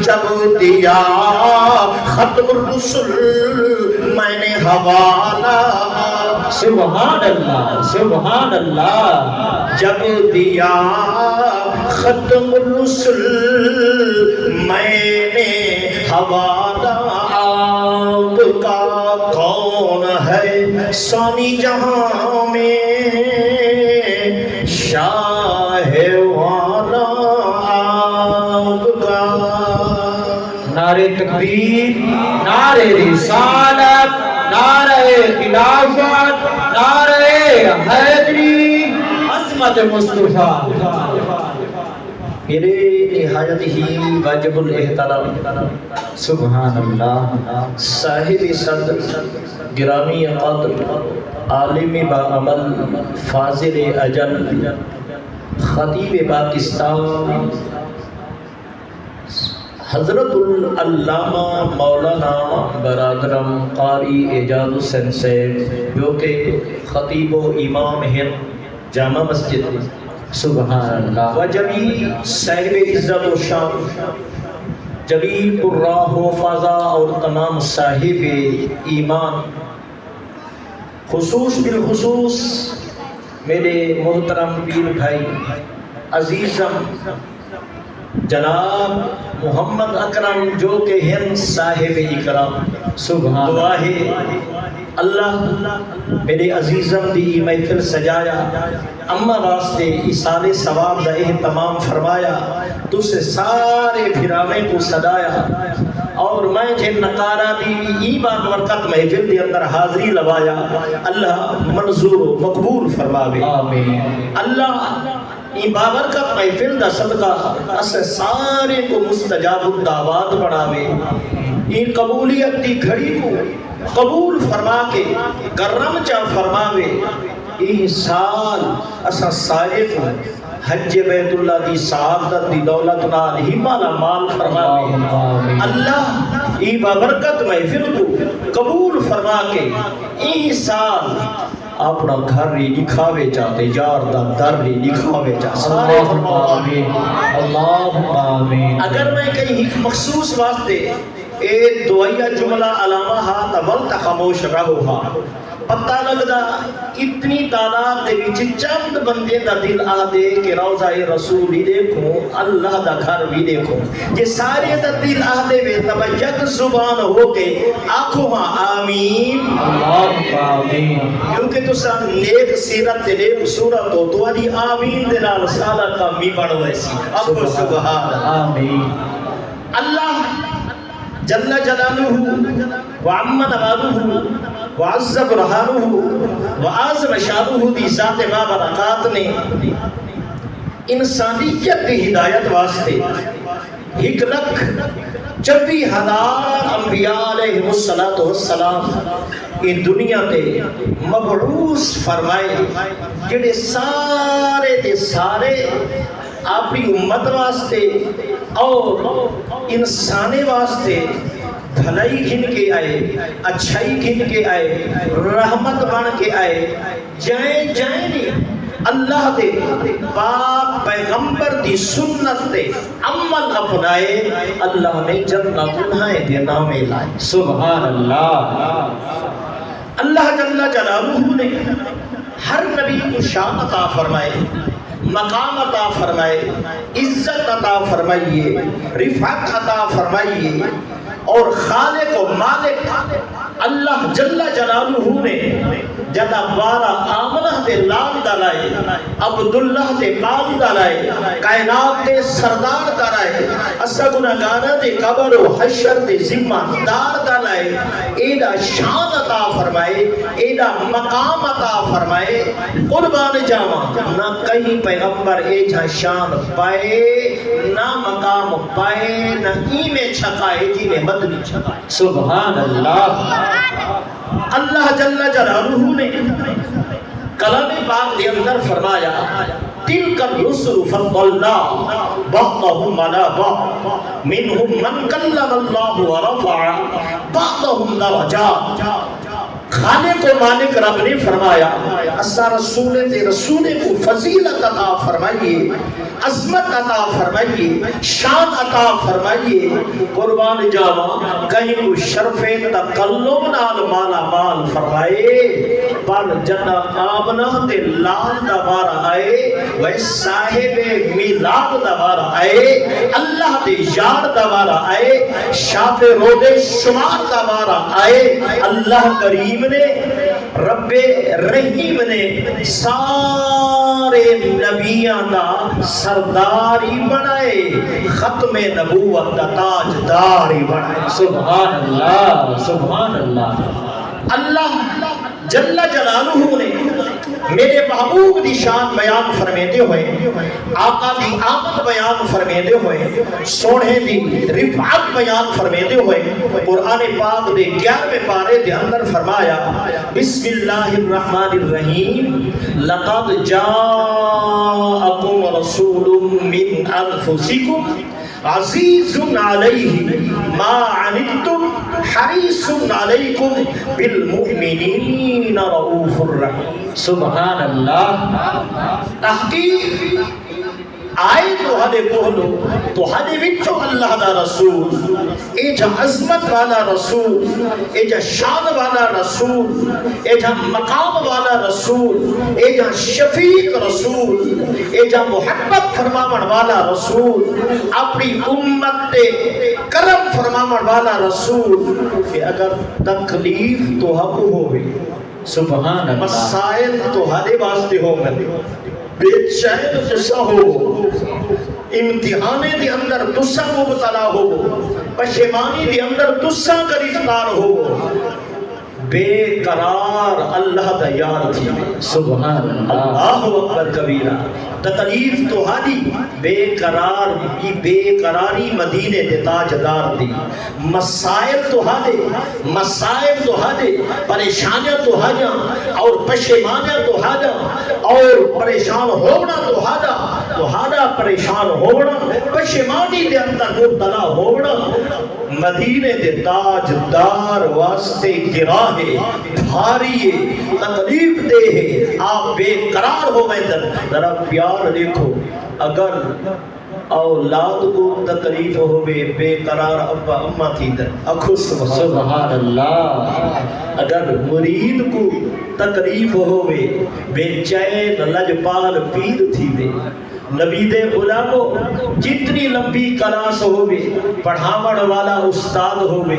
جب دیا ختم الرسل میں نے حوالہ سبحان اللہ سبحان اللہ جب دیا ختم الرسل میں نے حوالہ آپ کا کون ہے ثانی جہاں میں شاہ والا آپ کا نعرہ تکبیر نعرہ رسالت نعرہ خلافت نعرہ حیدری عظمت مصطفیٰ میرے نہایت ہی واجب الاحترام سبحان اللہ صاحب صدر گرامی قدر عالم باعمل فاضل اجل خطیب پاکستان حضرت العلامہ مولانا برادرم قاری اعجاز حسین صاحب جو کہ خطیب و امام ہیں جامع مسجد سبحان اللہ و جمیع صاحب عزت و شان جمیع قراء و فضا اور تمام صاحب ایمان خصوص بالخصوص میرے محترم پیر بھائی عزیزم جناب محمد اکرم جو کہ ہیں صاحب اکرام سبحان دعا ہے اللہ میرے عزیزم دی محفل سجایا اما واسطے ایصال ثواب دا اہتمام فرمایا تو سے سارے پھرانے کو صدایا اور میں جن نقارہ دی ایمان ورقت محفل دے اندر حاضری لوایا اللہ منظور و مقبول فرماوے آمین اللہ این بابرکت محفل دا صدقہ اسے سارے کو مستجاب الدعوات بڑھاوے این قبولیت دی گھڑی کو قبول فرما کے کرم چا فرماوے این سال اسا سارے کو حج بیت اللہ دی سعادت دی دولت نال ہی مالا مال فرماوے اللہ ای بابرکت محفل کو قبول فرما کے این سال اپنا گھر ری دکھاوے چاہتے یار دا در ری دکھاوے چاہتے سارے فرماؤ آمین اللہم آمین اگر میں کہیں مخصوص واسطے ایک دعائیہ جملہ علامہ ہاں تول خاموش رہو ہاں پتہ لگدا اتنی تعداد دے وچ چند بندے دا دل آ دے کہ روضہ رسول ہی دیکھو اللہ دا گھر بھی دیکھو یہ سارے دا دل آ دے وے تب یک زبان ہو کے آنکھوں ہاں آمین اللہم آمین کیونکہ تو سا نیک سیرت دے نیک صورت ہو تو ادھی آمین دے نال سالہ کمی بڑھو ایسی اب سبحان آمین اللہ جل جلالہ وعم نوالہ وعز برہانہ وعظم شانہ دی ذات ما برکات نے انسانیت کی ہدایت واسطے 1,24,000 انبیاء علیہ السلام یہ دنیا تے مبعوث فرمائے جڑے سارے دے سارے اپنی امت واسطے اور انسانے واسطے بھلائی گھن کے آئے اچھائی گھن کے آئے رحمت بن کے آئے جائیں نہیں اللہ دے پاک پیغمبر دی سنت دے عمل اپنائے اللہ نے جنت انہائے دے نامے لائے سبحان اللہ اللہ جل جلالہ نے ہر نبی کو شان عطا فرمائے مقام عطا فرمائے عزت عطا فرمائیے رفعت عطا فرمائیے اور خالق و مالک اللہ جل جلالہ نے جدا بارا آمنہ دے لام دلائے عبداللہ دے قام دلائے کائنات دے سردار دلائے اسگنگانہ دے قبر و حشر دے ذمہ دار دلائے ایدہ شان عطا فرمائے ایدہ مقام عطا فرمائے قربان جاما نہ کہیں پیغمبر ایجا شان پائے نہ مقام پائے نہ ایمیں چھکائے جی نے مدنی چھکائے سبحان اللہ اللہ جل جلالہ نے کلام پاک دے اندر فرمایا تلک الرسل فضلنا بعضهم على بعض منهم من کلم اللہ ورفع بعضهم درجات خالق و مالک رب نے فرمایا اسا رسول کو فضیلت عطا فرمائیے، عظمت عطا فرمائیے، شان عطا فرمائیے، قربان جاواں کہیں کو شرف تکلم نال مالا مال فرمائے، پر جنا آمنہ تے لال دا وارا آئے، وہ صاحب میلاد دا وارا آئے، اللہ دے یار دا وارا آئے، شاف رود شمار دا وارا آئے، اللہ کریم نے رب رحیم نے سارے نبیاں دا سرداری بنائے، ختم نبوت دا تاجداری بنائے۔ سبحان اللہ، سبحان اللہ۔ اللہ جل جلالہ نے میرے محبوب دی شان بیان فرمیدے ہوئے، آقا دی آمد بیان فرمیدے ہوئے، سونے دی رفعت بیان فرمیدے ہوئے، قرآن پاک دے 11ویں پارے دے اندر فرمایا بسم اللہ الرحمن الرحیم لقد جاءکم رسول من انفسکم عزیز علیہ ما عنتم حریص علیکم بالمؤمنین رؤوف الرحیم۔ سبحان اللہ۔ تحقیق آئے تو ہدے بولو تو ہدے وچو اللہ دا رسول، اے جا عظمت والا رسول، اے جا شان والا رسول، اے جا مقام والا رسول، اے جا شفیق رسول، اے جا محبت فرماون والا رسول، اپنی امت تے کرم فرماون والا رسول، کہ اگر تکلیف تو حق ہوگی، سبحان اللہ۔ مسائل تو ہدے واسطے ہو گئے، بے چین تسا ہو، امتحانے دے اندر تسا مبتلا ہو، پشیمانی دے اندر تسا گرفتار ہو، بے قرار اللہ دا یار تھی، سبحان اللہ۔ اللہ اکبر کبیرہ۔ تکلیف تو ہادی بے قرار کی بے قراری مدینے دے تاجدار دی، مسائل تو ہادے، مسائل تو ہادے، پریشانیاں تو ہاجاں اور پشیمانیاں تو ہاجاں اور پریشان ہونا تو ہادا پریشان ہونا، پشیمانی دے اندر مبتلا ہونا، مدینے دے تاجدار واسطے گراہے بھاری تکلیف دے ہے، آپ بے قرار ہو گئے در ذرا پیار دیکھو، اگر اولاد کو تکلیف ہوئے بے قرار ابا اماں تھی در اکھو سبحان اللہ۔ اگر مرید کو تکلیف ہوئے بے چین لجپال پیر تھی دے، نبی دے غلامو جتنی لمبی کلاس ہوئے پڑھاوڑ والا استاد ہوئے،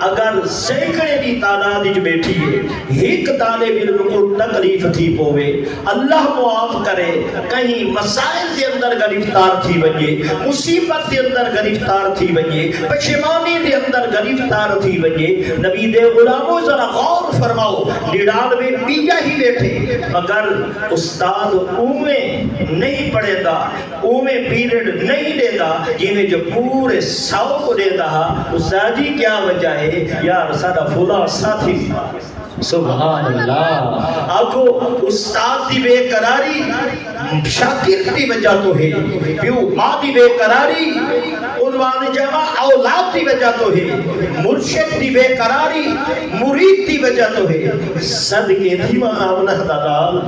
اگر سینکڑے دی تعداد وچ بیٹھی ہے ایک طالب علم کو تکلیف تھی پوے، اللہ معاف کرے کہیں مسائل دے اندر گرفتار تھی ونجے، مصیبت دے اندر گرفتار تھی ونجے، پشیمانی دے اندر گرفتار تھی ونجے، نبی دے غلامو ذرا غور فرماؤ، 99 پیا ہی بیٹھے مگر استاد اویں نہیں پڑھے دا، اویں پیریڈ نہیں دے دا، جنہیں جو پورے 100 کو دے دا، استادی کیا وجہ ہے یار سارا فلا ساتھی۔ سبحان اللہ۔ آگو استاد دی بے قراری شاکر دی وجہ تو ہے، پیو ماں دی بے قراری عنوان جمع اولاد دی وجہ تو ہے، مرشد دی بے قراری مرید دی وجہ تو ہے، صدقے دی ماں آمنہ دلال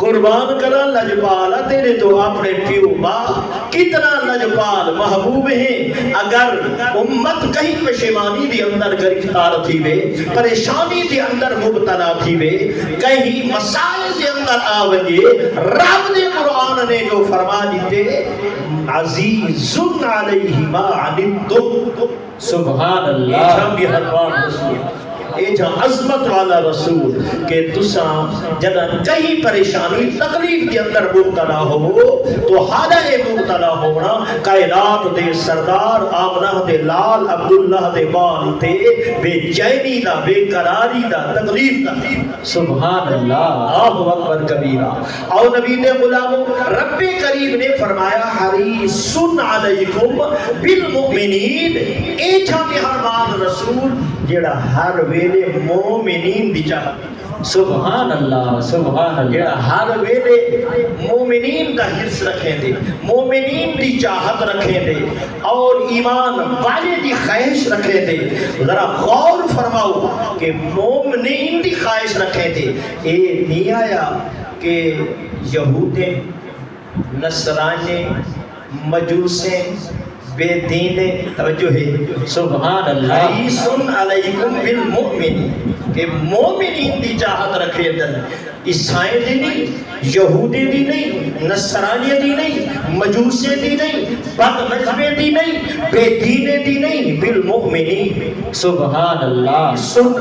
قربان کرا لجپالا تیرے تو اپنے پیو ماں کتنا لجپال محبوب ہیں، اگر امت کہیں پشیمانی دی اندر گرفتار تھی وے، پریشانی دی اندر مبتلا تھی وے، کہیں مسائل دی اندر آوجے، رب نے قرآن نے جو فرما دیتے عزیز علیہ ما عنتم، سبحان اللہ۔ اے جا عظمت والا رسول کہ تساں جدہ کہیں پریشانی تکلیف کے اندر مبتلا ہو تو ہادہ مبتلا ہونا کائنات دے سردار آمنہ دے لال عبداللہ دے بال تے بے چینی دا بے قراری دا تکلیف دا۔ سبحان اللہ۔ اللہ اکبر کبیرہ۔ اور نبی نے غلاموں رب کریم نے فرمایا حریص علیکم بالمؤمنین، اے جا مہربان رسول جڑا ہر ویلے مومنین دی چاہت، سبحان اللہ سبحان جڑا اللہ ہر ویلے مومنین دا حرص رکھیں دے، مومنین دی چاہت رکھیں دے اور ایمان والے دی خواہش رکھیں دے. ذرا غور فرماؤ کہ مومنین دی خواہش رکھیں دے. اے نہیں آیا کہ یہودیں، نصرانے، مجوسیں، بے دینے، توجہ ہے، سبحان اللہ حریص علیکم بالمؤمن، کہ مومنین دی چاہت رکھے دن. عیسائی دی نہیں، یہودی دی نہیں، نصرانی دی نہیں، مجوسی دی نہیں، بد مذہبی دی نہیں، بے دینے دی نہیں، بالمؤمنین. سبحان اللہ سن